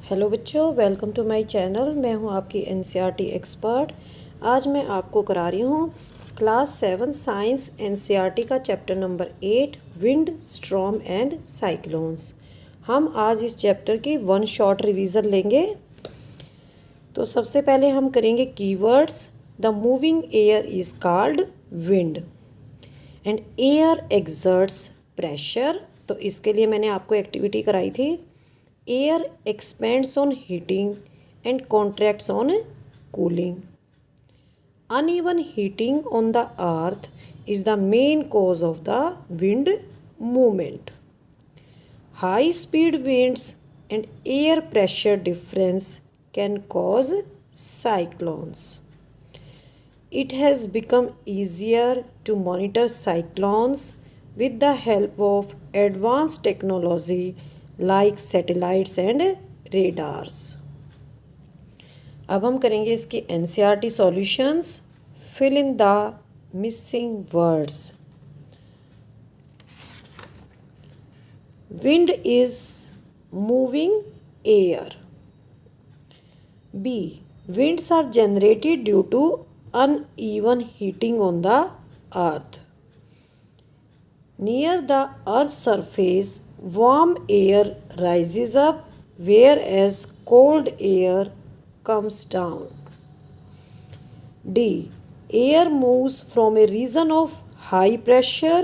Hello बच्चों, welcome to my channel. मैं हूं आपकी एनसीईआरटी एक्सपर्ट। आज मैं आपको करा रही हूं क्लास 7 साइंस एनसीईआरटी का chapter number 8 wind, storm and cyclones. हम आज इस चैप्टर की वन शॉर्ट रिवीजन लेंगे। तो सबसे पहले हम करेंगे keywords. The moving air is called wind and air exerts pressure. तो इसके लिए मैंने आपको एक्टिविटी कराई थी। Air expends on heating and contracts on cooling. Uneven heating on the earth is the main cause of the wind movement. High speed winds and air pressure difference can cause cyclones. It has become easier to monitor cyclones with the help of advanced technology like satellites and radars. अब हम करेंगे इसके NCERT solutions. Fill in the missing words. Wind is moving air. B. Winds are generated due to uneven heating on the earth. Near the earth's surface, warm air rises up whereas cold air comes down. D. Air moves from a region of high pressure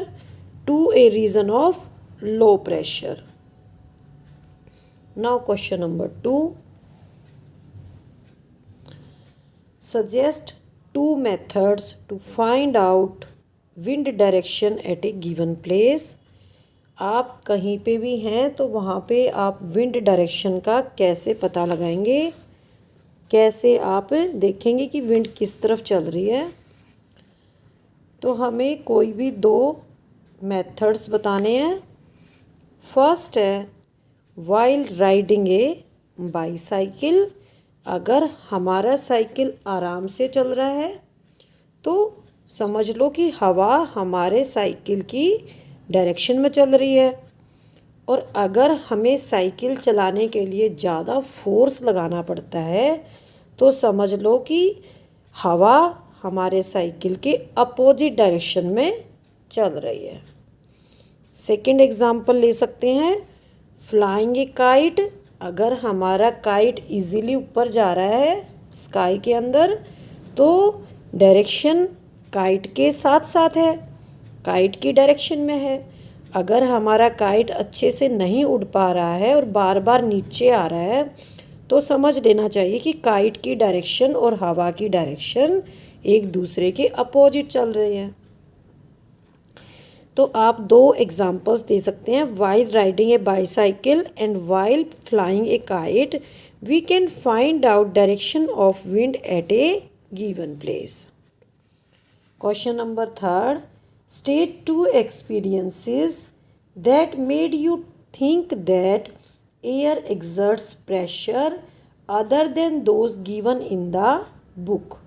to a region of low pressure. Now question number 2. Suggest two methods to find out wind direction at a given place. आप कहीं पे भी हैं तो वहाँ पे आप wind direction का कैसे पता लगाएंगे, कैसे आप देखेंगे कि विंड किस तरफ चल रही है। तो हमें कोई भी दो मेथड्स बताने हैं। फर्स्ट है वाइल राइडिंग ए बाईसाइकिल। अगर हमारा साइकिल आराम से चल रहा है तो समझ लो कि हवा हमारे साइकिल की डायरेक्शन में चल रही है। और अगर हमें साइकिल चलाने के लिए ज़्यादा फोर्स लगाना पड़ता है तो समझ लो कि हवा हमारे साइकिल के अपोजिट डायरेक्शन में चल रही है। सेकंड एग्जाम्पल ले सकते हैं फ्लाइंग ए काइट। अगर हमारा काइट इजीली ऊपर जा रहा है स्काई के अंदर तो डायरेक्शन काइट के साथ साथ है, काइट की डायरेक्शन में है। अगर हमारा काइट अच्छे से नहीं उड़ पा रहा है और बार बार नीचे आ रहा है तो समझ लेना चाहिए कि काइट की डायरेक्शन और हवा की डायरेक्शन एक दूसरे के अपोजिट चल रहे हैं। तो आप दो एग्जाम्पल्स दे सकते हैं। While riding a bicycle and while flying a kite we can find out direction of wind at a given place. Question number 3. State two experiences that made you think that air exerts pressure other than those given in the book.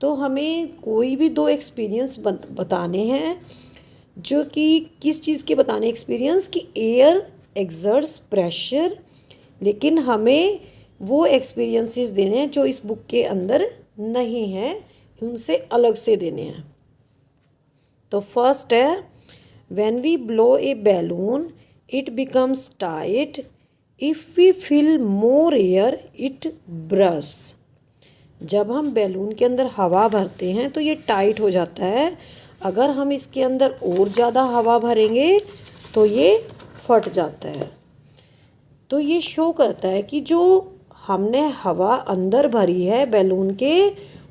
तो हमें कोई भी दो experience बताने हैं जो कि किस चीज़ के बताने एक्सपीरियंस कि एयर एक्सर्ट्स प्रेशर, लेकिन हमें वो एक्सपीरियंसेस देने हैं जो इस बुक के अंदर नहीं हैं, उनसे अलग से देने हैं। तो फर्स्ट है when we blow a balloon it becomes tight, if we fill more air it burst. जब हम बैलून के अंदर हवा भरते हैं तो ये टाइट हो जाता है। अगर हम इसके अंदर और ज़्यादा हवा भरेंगे तो ये फट जाता है। तो ये शो करता है कि जो हमने हवा अंदर भरी है बैलून के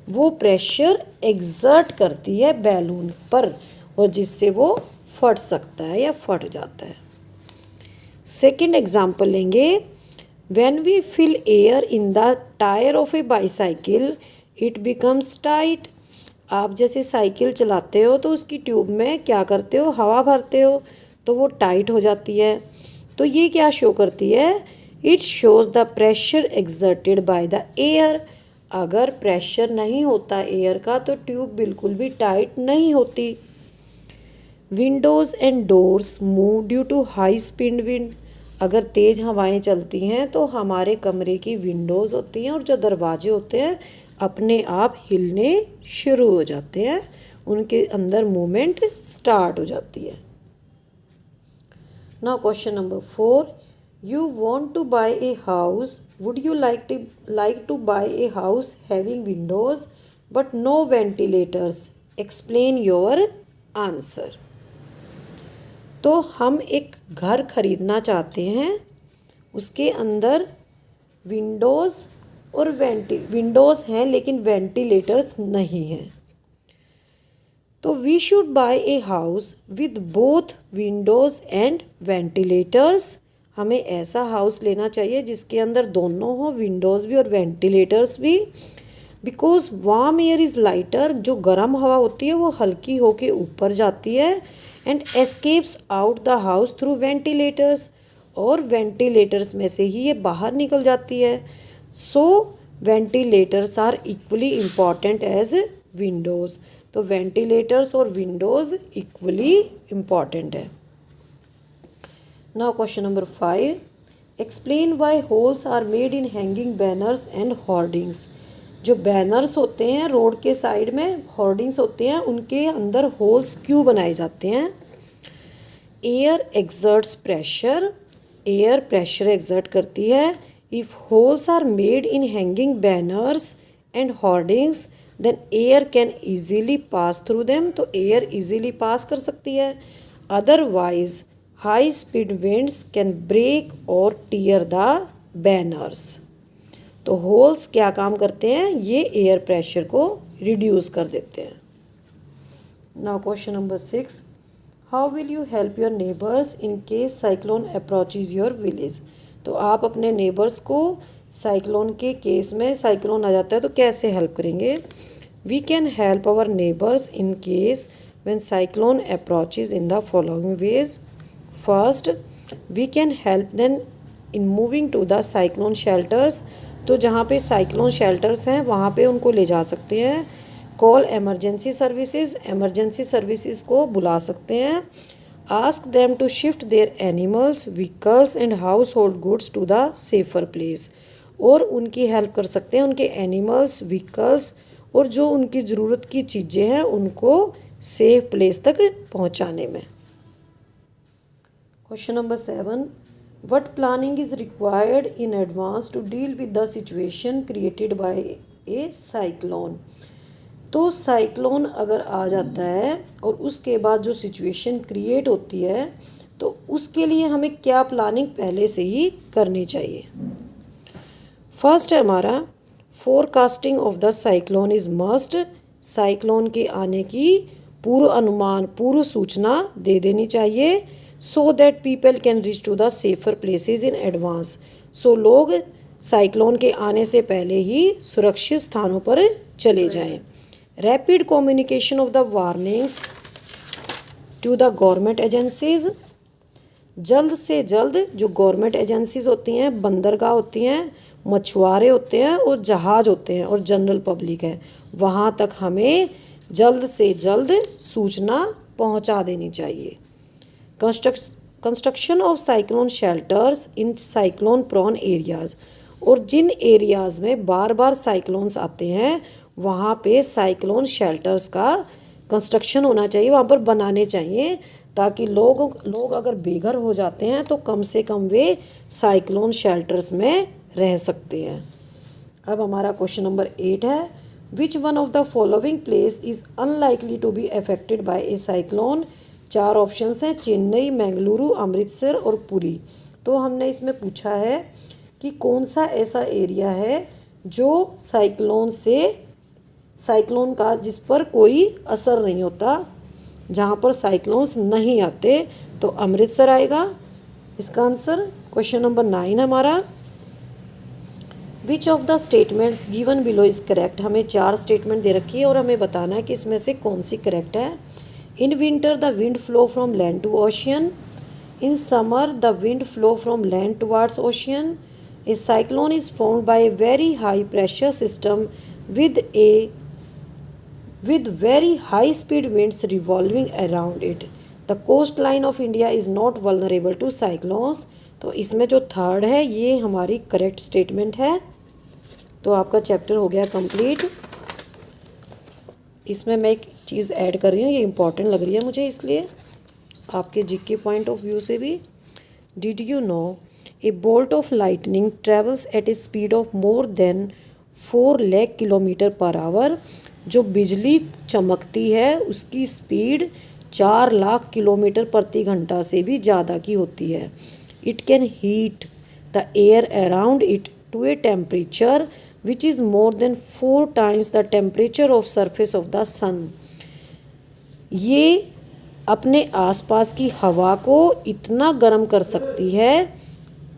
वो प्रेशर एक्सर्ट करती है बैलून पर और जिससे वो फट सकता है या फट जाता है। सेकंड एग्जांपल लेंगे when we fill air in the tyre of a bicycle it becomes tight. आप जैसे साइकिल चलाते हो तो उसकी ट्यूब में क्या करते हो, हवा भरते हो तो वो टाइट हो जाती है। तो ये क्या शो करती है, it shows the pressure exerted by the air. अगर प्रेशर नहीं होता एयर का तो ट्यूब बिल्कुल भी टाइट नहीं होती। Windows and doors move due to high speed wind. अगर तेज़ हवाएं चलती हैं तो हमारे कमरे की विंडोज़ होती हैं और जो दरवाजे होते हैं अपने आप हिलने शुरू हो जाते हैं, उनके अंदर मूवमेंट स्टार्ट हो जाती है। Now question number 4, you want to buy a house, would you like to buy a house having windows but no ventilators, explain your answer। तो हम एक घर खरीदना चाहते हैं, उसके अंदर विंडोज़ हैं लेकिन वेंटिलेटर्स नहीं हैं। तो we should buy a house with both windows and ventilators. हमें ऐसा हाउस लेना चाहिए जिसके अंदर दोनों हो, विंडोज़ भी और वेंटिलेटर्स भी। Because warm air is lighter, जो गर्म हवा होती है वो हल्की होके ऊपर जाती है, and escapes out the house through ventilators, और वेंटिलेटर्स में से ही ये बाहर निकल जाती है। So ventilators are equally important as windows. तो वेंटिलेटर्स और विंडोज़ इक्वली इम्पॉर्टेंट है। Now question number 5, explain why holes are made in hanging banners and hoardings. जो बैनर्स होते हैं रोड के साइड में, होर्डिंग्स होते हैं, उनके अंदर होल्स क्यों बनाए जाते हैं। Air exerts pressure, air pressure exert करती है। If holes are made in hanging banners and hoardings then air can easily pass through them, तो एयर ईजीली पास कर सकती है। Otherwise high speed winds can break और tear the banners. तो holes क्या काम करते हैं, ये एयर प्रेशर को रिड्यूस कर देते हैं। Now question number 6, how will you help your neighbours in case cyclone approaches your village. तो आप अपने नेबर्स को साइक्लोन के केस में, साइक्लोन आ जाता है तो कैसे हेल्प करेंगे। We can help our neighbours in case when cyclone approaches in the following ways. First, we can help them in moving to the cyclone shelters. तो जहाँ पे साइक्लोन शेल्टर्स हैं वहाँ पे उनको ले जा सकते हैं। Call emergency services, emergency services को बुला सकते हैं। Ask them to shift their animals, vehicles and household goods to the safer place. और उनकी हेल्प कर सकते हैं, उनके एनिमल्स, व्हीकल्स और जो उनकी ज़रूरत की चीज़ें हैं उनको सेफ प्लेस तक पहुँचाने में। Question number 7, what planning is required in advance to deal with the situation created by a cyclone। तो साइक्लोन अगर आ जाता है और उसके बाद जो सिचुएशन क्रिएट होती है तो उसके लिए हमें क्या प्लानिंग पहले से ही करनी चाहिए। फर्स्ट है हमारा forecasting of the cyclone is must. Cyclone के आने की पूर्व अनुमान, पूर्व सूचना दे देनी चाहिए, so that people can reach to the safer places in advance. So लोग साइक्लोन के आने से पहले ही सुरक्षित स्थानों पर चले जाएं। Rapid communication of the warnings to the government agencies. जल्द से जल्द जो गवर्नमेंट एजेंसीज होती हैं, बंदरगाह होती हैं, मछुआरे होते हैं और जहाज़ होते हैं और जनरल पब्लिक है, वहाँ तक हमें जल्द से जल्द सूचना पहुँचा देनी चाहिए। Construction of cyclone shelters in cyclone prone areas. और जिन एरियाज़ में बार बार साइक्लोन्स आते हैं वहाँ पे साइक्लोन शेल्टर्स का कंस्ट्रक्शन होना चाहिए, वहाँ पर बनाने चाहिए, ताकि लोग अगर बेघर हो जाते हैं तो कम से कम वे साइक्लोन शेल्टर्स में रह सकते हैं। अब हमारा क्वेश्चन नंबर 8 है, which one of the following place is unlikely to be affected by a cyclone. 4 options हैं, चेन्नई, बेंगलुरु, अमृतसर और पुरी। तो हमने इसमें पूछा है कि कौन सा ऐसा एरिया है जो साइक्लोन का जिस पर कोई असर नहीं होता, जहाँ पर साइक्लोन्स नहीं आते। तो अमृतसर आएगा इसका आंसर। क्वेश्चन नंबर 9 हमारा, which of the statements given below is correct. हमें 4 स्टेटमेंट दे रखी है और हमें बताना है कि इसमें से कौन सी करेक्ट है। In winter the wind flow from land to ocean. In summer the wind flow from land towards ocean. A cyclone is formed by a very high pressure system with very high speed winds revolving around it. The coastline of India is not vulnerable to cyclones. तो इसमें जो third है ये हमारी correct statement है। तो आपका chapter हो गया कंप्लीट। इसमें मैं एक चीज़ ऐड कर रही हूँ, ये इम्पॉर्टेंट लग रही है मुझे, इसलिए आपके जीके पॉइंट ऑफ व्यू से भी। Did you know A bolt of lightning travels eight A speed of more than 4 lakh kilometre per hour. जो बिजली चमकती है उसकी स्पीड 4 लाख किलोमीटर प्रति घंटा से भी ज़्यादा की होती है। It can heat the air around it to a temperature which is more than 4 times the temperature of surface of the sun. ये अपने आसपास की हवा को इतना गर्म कर सकती है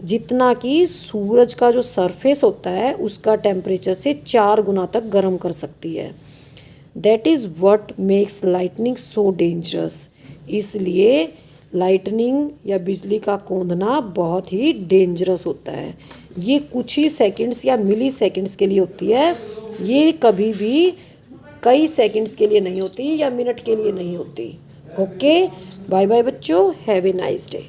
जितना कि सूरज का जो सरफेस होता है उसका टेम्परेचर से 4 गुना तक गर्म कर सकती है। That is what makes lightning so dangerous. इसलिए लाइटनिंग या बिजली का कौंधना बहुत ही डेंजरस होता है। ये कुछ ही सेकंड्स या मिली सेकंड्स के लिए होती है, ये कभी भी कई सेकंड्स के लिए नहीं होती या मिनट के लिए नहीं होती। ओके, बाय बाय बच्चों, हैव ए नाइस डे।